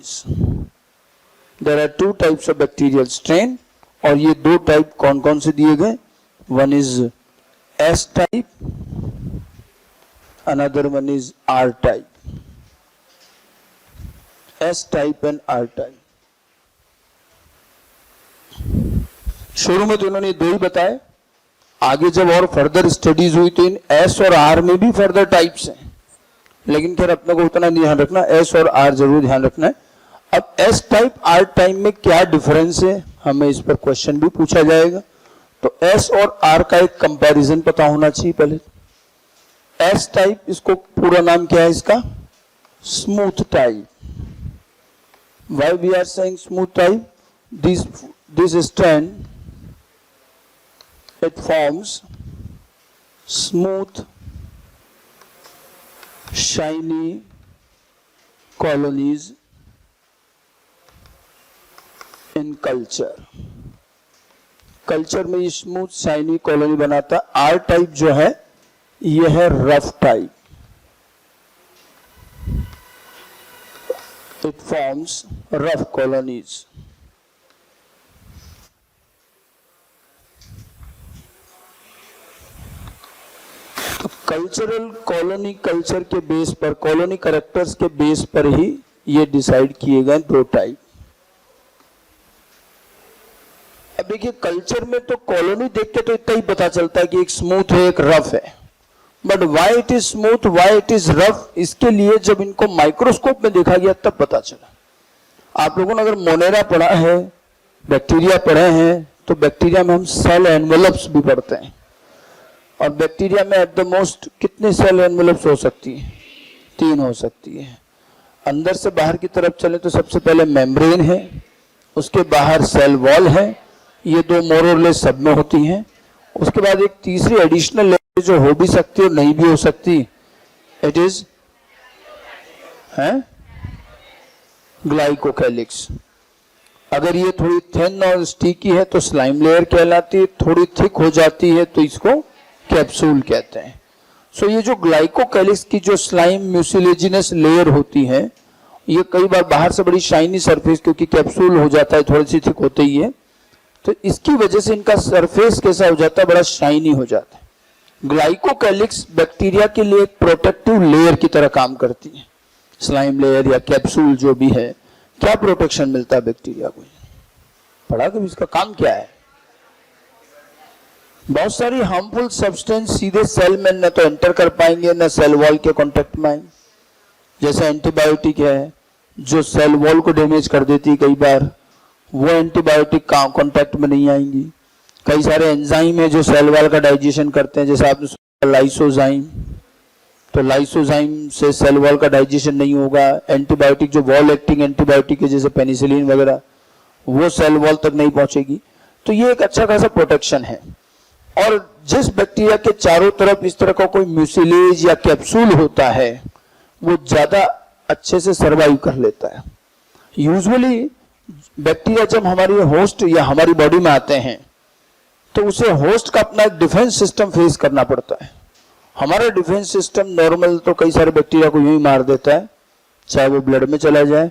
colonies. There are two types of bacterial strain और ये दो टाइप कौन कौन से दिए गए? One is S type, another one is R type. S type and R type. शुरू में तो इन्होंने दो ही बताए, आगे जब और फर्दर स्टडीज हुई तो इन S और R में भी फर्दर टाइप्स हैं, लेकिन फिर अपने को उतना ध्यान रखना, S और R जरूर ध्यान रखना है। अब S टाइप R टाइप में क्या डिफरेंस है, हमें इस पर क्वेश्चन भी पूछा जाएगा, तो S और R का एक कंपैरिजन पता होना चाहिए पहले। S टाइप, इसको पूरा नाम क्या है इसका? Smooth type. Why we are saying smooth type? This strand, it forms smooth, shiny colonies in culture. Culture में ये स्मूथ शाइनी कॉलोनी बनाता है। आर टाइप जो है ये है rough type. It forms rough colonies. तो कल्चरल कॉलोनी कल्चर के बेस पर, कॉलोनी कैरेक्टर्स के बेस पर ही ये डिसाइड किए गए दो टाइप। अब देखिए कल्चर में तो कॉलोनी देख के तो इतना ही पता चलता है कि एक स्मूथ है एक रफ है, but why it is smooth why it is rough, इसके लिए जब इनको माइक्रोस्कोप में देखा गया तब पता चला। आप लोगों ने अगर मोनेरा पढ़ा है, बैक्टीरिया पढ़े हैं, तो बैक्टीरिया में हम सेल एनवेलप्स भी पढ़ते हैं, और बैक्टीरिया में एट द मोस्ट कितने सेल एनवेलप्स हो सकती है? 3 हो सकती है। अंदर से बाहर की तरफ चले तो सबसे पहले मेम्ब्रेन है, उसके बाहर सेल वॉल है, ये दो मोर और लेस सब में होती हैं। उसके बाद एक तीसरी एडिशनल लेयर जो हो भी सकती है और नहीं भी हो सकती, इट इज ग्लाइकोकैलिक्स। अगर ये थोड़ी थिन और स्टिकी है तो स्लाइम लेयर कहलाती है, थोड़ी थिक हो जाती है तो इसको कैप्सूल कहते हैं। सो ये जो ग्लाइकोकैलिक्स की जो स्लाइम म्यूसिलेजिनस लेयर होती है, ये कई बार बाहर से बड़ी शाइनी सरफेस, क्योंकि कैप्सूल हो जाता है थोड़ी सी थिक होते ही है, तो इसकी वजह से इनका सरफेस कैसा हो जाता है? बड़ा शाइनी हो जाता है। ग्लाइकोकैलिक्स बैक्टीरिया के लिए एक प्रोटेक्टिव लेयर की तरह काम करती है। स्लाइम लेयर या कैप्सूल जो भी है, क्या प्रोटेक्शन मिलता है बैक्टीरिया को? पढ़ा कि इसका काम क्या है? बहुत सारी हार्मफुल सब्सटेंस सीधे सेल में न तो एंटर कर पाएंगे न सेल वॉल के कांटेक्ट में आएंगे। जैसे एंटीबायोटिक है जो सेल वॉल को डैमेज कर देती है, कई बार वो एंटीबायोटिक कांटेक्ट में नहीं आएंगी। कई सारे एंजाइम है जो सेल वॉल का डाइजेशन करते हैं, जैसे आपने सुना लाइसोजाइम, तो लाइसोजाइम से सेल वॉल का डाइजेशन नहीं होगा। एंटीबायोटिक जो वॉल एक्टिंग एंटीबायोटिक है जैसे पेनिसिलिन वगैरह, वो सेल वॉल तक नहीं पहुंचेगी। तो ये एक अच्छा खासा प्रोटेक्शन है। और जिस बैक्टीरिया के चारों तरफ इस तरह का कोई म्यूसिलेज या कैप्सूल होता है, वो ज्यादा अच्छे से सर्वाइव कर लेता है। यूजुअली बैक्टीरिया जब हमारी होस्ट या हमारी बॉडी में आते हैं तो उसे होस्ट का अपना एक डिफेंस सिस्टम फेस करना पड़ता है। हमारा डिफेंस सिस्टम नॉर्मल तो कई सारे बैक्टीरिया को यूं ही मार देता है, चाहे वो ब्लड में चला जाए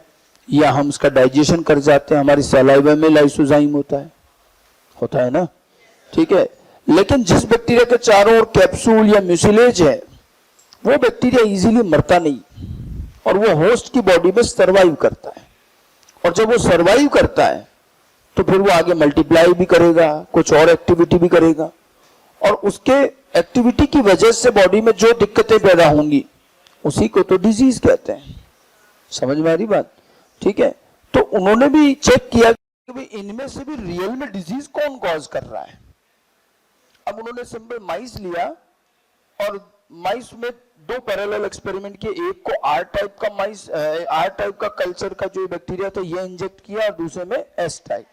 या हम उसका डाइजेशन कर जाते हैं। हमारी सलाइवा में लाइसोजाइम होता है ना, ठीक है। लेकिन जिस बैक्टीरिया के चारों ओर कैप्सूल या म्यूसिलेज है, वो बैक्टीरिया इजीली मरता नहीं और वो होस्ट की बॉडी में सर्वाइव करता है। और जब वो सर्वाइव करता है तो फिर वो आगे मल्टीप्लाई भी करेगा, कुछ और एक्टिविटी भी करेगा, और उसके एक्टिविटी की वजह से बॉडी में जो दिक्कतें पैदा होंगी उसी को तो डिजीज कहते हैं। समझ में आ रही बात? ठीक है। तो उन्होंने भी चेक किया कि भाई इनमें से भी रियल में डिजीज कौन कॉज कर रहा है। अब उन्होंने सिंपल माइस लिया और माइस में दो पैरेलल एक्सपेरिमेंट किए। एक को आर टाइप का माइस, आर टाइप का कल्चर का जो बैक्टीरिया था ये इंजेक्ट किया, और दूसरे में एस टाइप।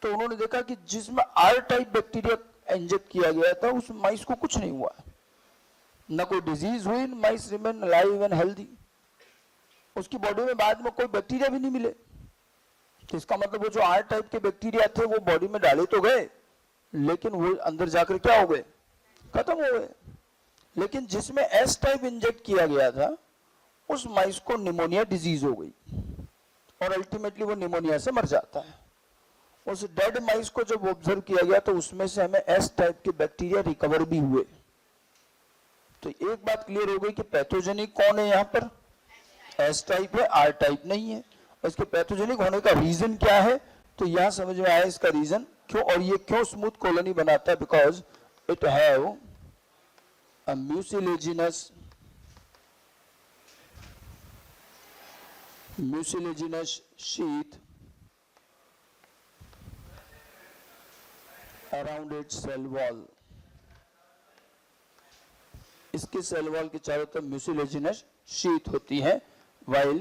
तो उन्होंने देखा कि जिसमें आर टाइप बैक्टीरिया इंजेक्ट किया गया था उस माइस को कुछ नहीं हुआ, न कोई डिजीज हुई, माइस रिमेन अलाइव एंड हेल्दी। उसकी बॉडी में बाद में कोई बैक्टीरिया भी नहीं मिले। तो इसका मतलब वो जो आर टाइप के बैक्टीरिया थे वो बॉडी में डाले तो गए, लेकिन वो अंदर जाकर क्या हो गए? खत्म हो गए। लेकिन जिसमें एस टाइप इंजेक्ट किया गया था उस माइस को निमोनिया डिजीज हो गई। और अल्टीमेटली वो निमोनिया से मर जाता है। उस डेड माइस को जब ऑब्जर्व किया गया तो उसमें से हमें एस टाइप के बैक्टीरिया रिकवर भी हुए। तो एक बात क्लियर हो गई कि पैथोजेनिक कौन है, यहाँ पर एस टाइप है, आर टाइप नहीं है। और इसके पैथोजेनिक होने का रीजन क्या है, तो यहां समझ में आया इसका रीजन क्यों, और ये क्यों स्मूथ कॉलोनी बनाता है, because it have a mucilaginous sheath around its cell wall. इसके सेल वॉल के चारों तरफ म्यूसिलेजिनस शीथ होती है, while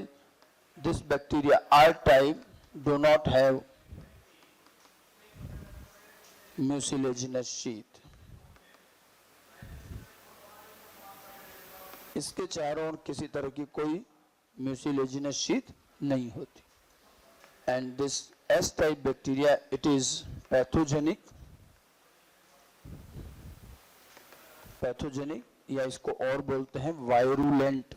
this bacteria R type do not have mucilaginous sheath। इसके चारों ओर किसी तरह की कोई mucilaginous sheath नहीं होती। And this S type bacteria, it is pathogenic या इसको और बोलते हैं वायरुलेंट।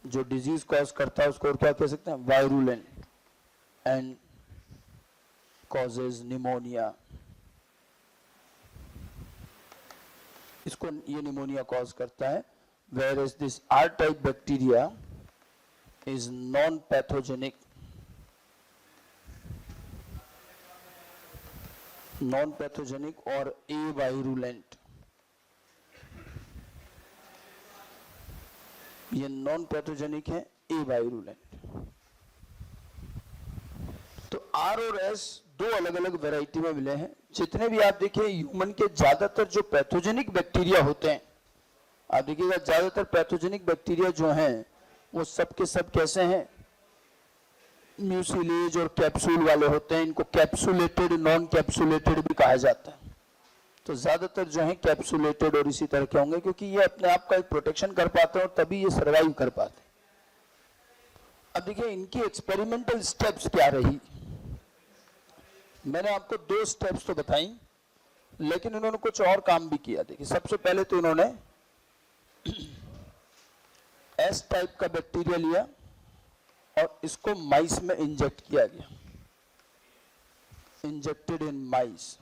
जो डिजीज कॉज करता है उसको और क्या कह सकते हैं, वायरुलेंट, एंड कॉजेज निमोनिया। इसको ये निमोनिया कॉज करता है। Where is this R type bacteria is non pathogenic, और ए वायरुलेंट। ये नॉन पैथोजेनिक है, ए वायरुलेंट। तो आर और एस दो अलग अलग वैरायटी में मिले हैं। जितने भी आप देखिए ह्यूमन के ज्यादातर जो पैथोजेनिक बैक्टीरिया होते हैं, आप देखिएगा ज्यादातर पैथोजेनिक बैक्टीरिया जो हैं वो सब के सब कैसे हैं, म्यूसिलेज और कैप्सूल वाले होते हैं। इनको कैप्सुलेटेड, नॉन कैप्सुलेटेड भी कहा जाता है। तो ज्यादातर जो है कैप्सुलेटेड और इसी तरह के होंगे, क्योंकि ये अपने आप का एक प्रोटेक्शन कर पाते हैं और तभी ये सर्वाइव कर पाते हैं। अब देखिए इनकी एक्सपेरिमेंटल स्टेप्स क्या रही। मैंने आपको 2 स्टेप्स तो बताई, लेकिन इन्होंने कुछ और काम भी किया। देखिए सबसे पहले तो इन्होंने एस टाइप का बैक्टीरिया लिया और इसको माइस में इंजेक्ट किया गया, इंजेक्टेड इन माइस।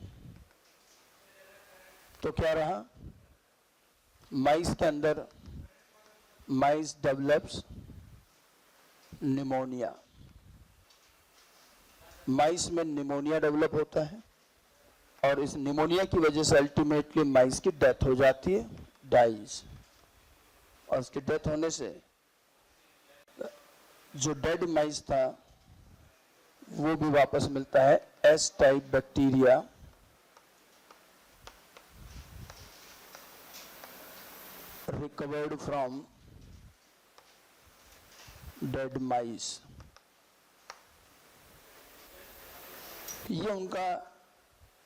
तो क्या रहा, माइस के अंदर माइस डेवलप्स निमोनिया। माइस में निमोनिया डेवलप होता है और इस निमोनिया की वजह से अल्टीमेटली माइस की डेथ हो जाती है, डाइज। और उसकी डेथ होने से जो डेड माइस था वो भी वापस मिलता है। S type bacteria recovered from dead mice। ये उनका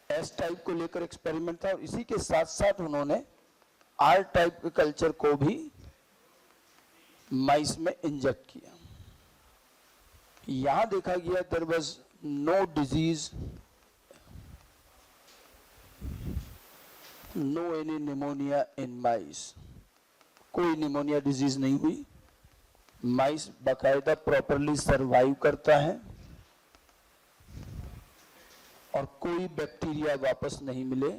एस टाइप को लेकर एक्सपेरिमेंट था, और इसी के साथ साथ उन्होंने आर टाइप के कल्चर को भी माइस में इंजेक्ट किया। यहां देखा गया there was no disease, no any pneumonia in mice. कोई निमोनिया डिजीज नहीं हुई। माइस बाकायदा प्रॉपरली सरवाइव करता है और कोई बैक्टीरिया वापस नहीं मिले।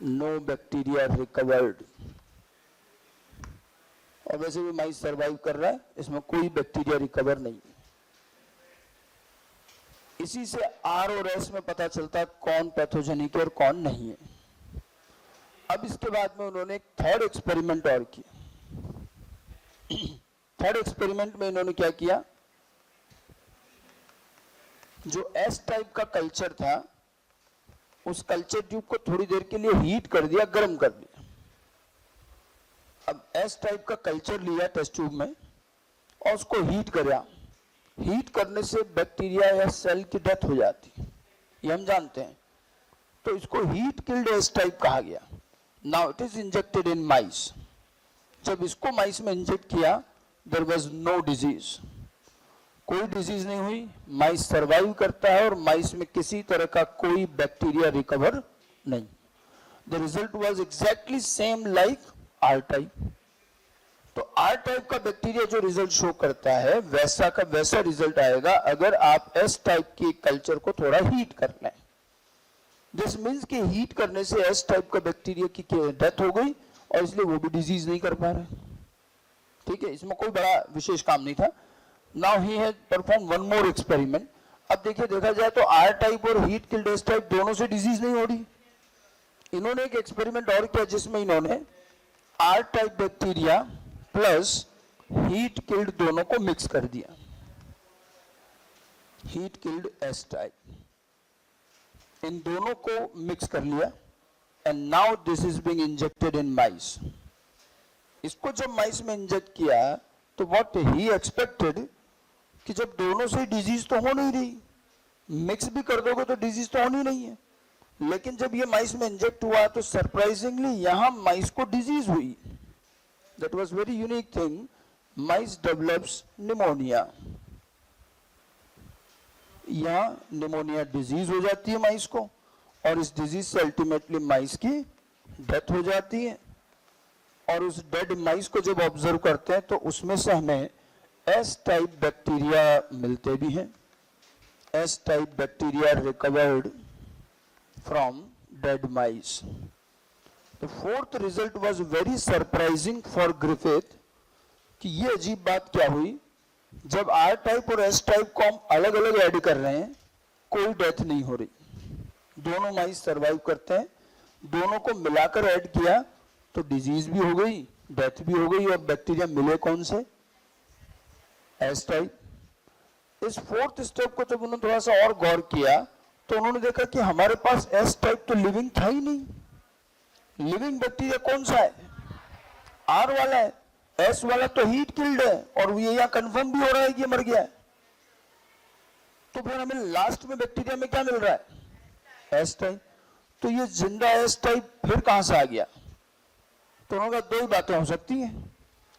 No bacteria recovered. और वैसे भी माइस सरवाइव कर रहा है, इसमें कोई बैक्टीरिया रिकवर नहीं। इसी से आर और एस में पता चलता है कौन पैथोजेनिक है और कौन नहीं है। अब इसके बाद में उन्होंने एक थर्ड एक्सपेरिमेंट और किया। थर्ड एक्सपेरिमेंट में इन्होंने क्या किया, जो एस टाइप का कल्चर था उस कल्चर ट्यूब को थोड़ी देर के लिए हीट कर दिया, गर्म कर दिया। अब एस टाइप का कल्चर लिया टेस्ट ट्यूब में और उसको हीट कराया। हीट करने से बैक्टीरिया या सेल की डेथ हो जाती है, ये हम जानते हैं। तो इसको हीट किल्ड एस टाइप कहा गया। Now it is injected in mice. जब इसको माइस में इंजेक्ट किया देयर वाज नो डिजीज, कोई डिजीज नहीं हुई। माइस सरवाइव करता है और माइस में किसी तरह का कोई बैक्टीरिया रिकवर नहीं। The result was exactly same like R type. तो आर टाइप का बैक्टीरिया जो रिजल्ट शो करता है वैसा का वैसा रिजल्ट आएगा अगर आप एस टाइप की कल्चर को थोड़ा हीट कर लें। दिस मीन्स कि हीट करने से एस टाइप का बैक्टीरिया की डेथ हो गई और इसलिए वो भी डिजीज नहीं कर पा रहे। ठीक है, इसमें कोई बड़ा विशेष काम नहीं था। Now he has perform one more experiment. अब देखिए, देखा जाए तो आर टाइप और हीट किल्ड एस टाइप दोनों से डिजीज नहीं हो रही। इन्होंने एक एक्सपेरिमेंट और किया जिसमें इन्होंने R type bacteria plus heat killed दोनों को मिक्स कर दिया, हीट किल्ड एस टाइप, इन दोनों को मिक्स कर लिया and now this is being injected in mice. इसको जब माइस में इंजेक्ट किया तो व्हाट ही एक्सपेक्टेड कि जब दोनों से डिजीज तो हो नहीं रही, मिक्स भी कर दोगे तो डिजीज तो होनी नहीं है, लेकिन जब ये माइस में इंजेक्ट हुआ तो सरप्राइजिंगली यहां माइस को डिजीज हुई। That was very unique thing. Mice develops pneumonia, यहां निमोनिया डिजीज हो जाती है माइस को और इस डिजीज से अल्टीमेटली माइस की डेथ हो जाती है। और उस डेड माइस को जब ऑब्जर्व करते हैं तो उसमें से हमें एस टाइप बैक्टीरिया मिलते भी हैं। S type bacteria recovered from dead mice. The fourth result was very surprising for Griffith कि ये अजीब बात क्या हुई, जब आर टाइप और एस टाइप को हम अलग अलग ऐड कर रहे हैं कोई डेथ नहीं हो रही, दोनों माइस सरवाइव करते हैं। दोनों को मिलाकर ऐड किया तो डिजीज भी हो गई, डेथ भी हो गई और बैक्टीरिया मिले कौन से, एस टाइप। इस फोर्थ स्टेप को जब उन्होंने थोड़ा सा और गौर किया तो उन्होंने देखा कि हमारे पास एस टाइप तो लिविंग था ही नहीं। लिविंग बैक्टीरिया कौन सा है, आर वाला है, एस वाला तो हीट किल्ड है और ये यहां कंफर्म भी हो रहा है कि ये मर गया है। तो फिर हमें लास्ट में बैक्टीरिया में क्या मिल रहा है, एस टाइप। तो ये जिंदा एस टाइप फिर कहां से आ गया। तो उन्होंने कहा दो ही बातें हो सकती हैं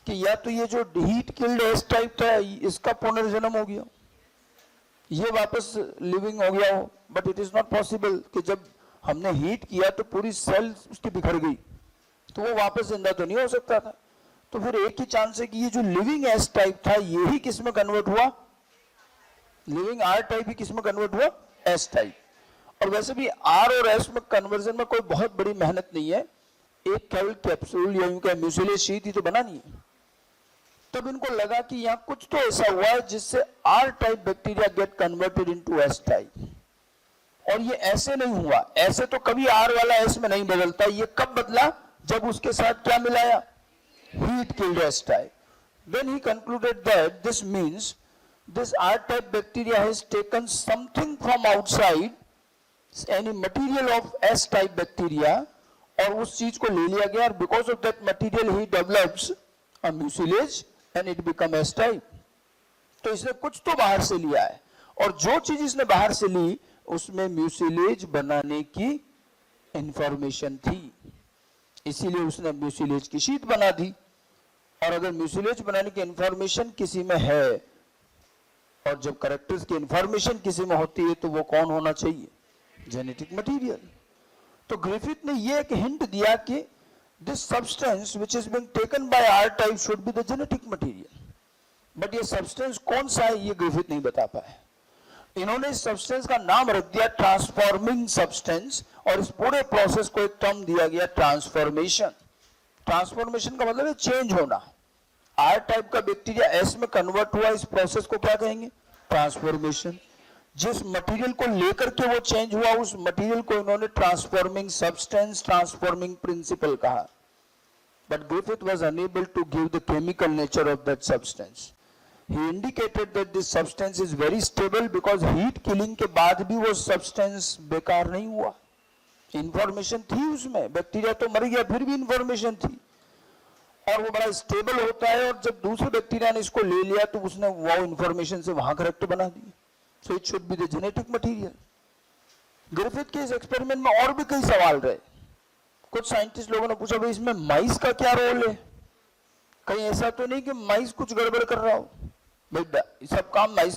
कि या तो ये जो हीट किल्ड एस टाइप था इसका पुनर्जन्म हो गया, ये वापस लिविंग हो गया हो, but it is not possible कि जब हमने हीट किया तो पूरी सेल उसकी बिखर गई तो वो वापस जिंदा तो नहीं हो सकता था। तो फिर एक ही चांस है कि ये जो लिविंग एस टाइप था ये ही किस में कन्वर्ट हुआ, लिविंग आर टाइप ही किस में कन्वर्ट हुआ, एस टाइप। और वैसे भी आर और एस में कन्वर्जन में कोई बहुत बड़ी मेहनत नहीं है, एक केवल कैप्सूल या यूं म्यूसिलेज शीट ही तो बनानी है। तब इनको लगा कि यहाँ कुछ तो ऐसा हुआ है जिससे R type bacteria get converted into S type. और ये ऐसे नहीं हुआ, ऐसे तो कभी आर वाला एस में नहीं बदलता, ये कब बदला, जब उसके साथ क्या मिलाया, heat killed S type. Then he concluded that this means this R type bacteria has taken something from outside, any material of S type bacteria, और उस चीज को ले लिया गया और because of that material he develops a mucilage and it become S type। तो इसने कुछ तो बाहर से लिया है और जो चीज इसने बाहर से ली उसमें म्यूसिलेज बनाने की इंफॉर्मेशन थी, इसीलिए उसने म्यूसिलेज की शीट बना दी। और अगर म्यूसिलेज बनाने की इंफॉर्मेशन किसी में है और जब कैरेक्टर्स की इंफॉर्मेशन किसी में होती है तो वो कौन होना चाहिए, जेनेटिक मटेरियल। तो ग्रिफिथ ने ये एक हिंट दिया कि this substance which is being taken by R type should be the genetic material, but ये सब्सटेंस कौन सा है ये ग्रिफिथ नहीं बता पाए। इन्होंने इस सब्सटेंस का नाम रख दिया ट्रांसफॉर्मिंग सब्सटेंस और इस पूरे प्रोसेस को एक टर्म दिया गया ट्रांसफॉर्मेशन। ट्रांसफॉर्मेशन का मतलब है चेंज होना। आर टाइप का बैक्टीरिया एस में कन्वर्ट हुआ, इस प्रोसेस को क्या कहेंगे, ट्रांसफॉर्मेशन। जिस मटेरियल को लेकर के वो चेंज हुआ उस मटेरियल को इन्होंने ट्रांसफॉर्मिंग सब्सटेंस, ट्रांसफॉर्मिंग प्रिंसिपल कहा। But Griffith was unable to give the chemical nature of that substance. He indicated that this substance is very stable because heat killing के बाद भी वो substance बेकार नहीं हुआ, इंफॉर्मेशन थी उसमें, बैक्टीरिया तो मर गया फिर भी इंफॉर्मेशन थी और वो बड़ा स्टेबल होता है। और जब दूसरे बैक्टीरिया ने इसको ले लिया तो उसने वो इंफॉर्मेशन से वहां करेक्ट बना दी। So it should be the genetic material. Griffith के इस एक्सपेरिमेंट में और भी कई सवाल रहे। कुछ साइंटिस्ट लोगों ने पूछा भाई इसमें माइस का क्या रोल है, कहीं ऐसा तो नहीं कि माइस कुछ गड़बड़ कर रहा हो। भाई सब काम माइस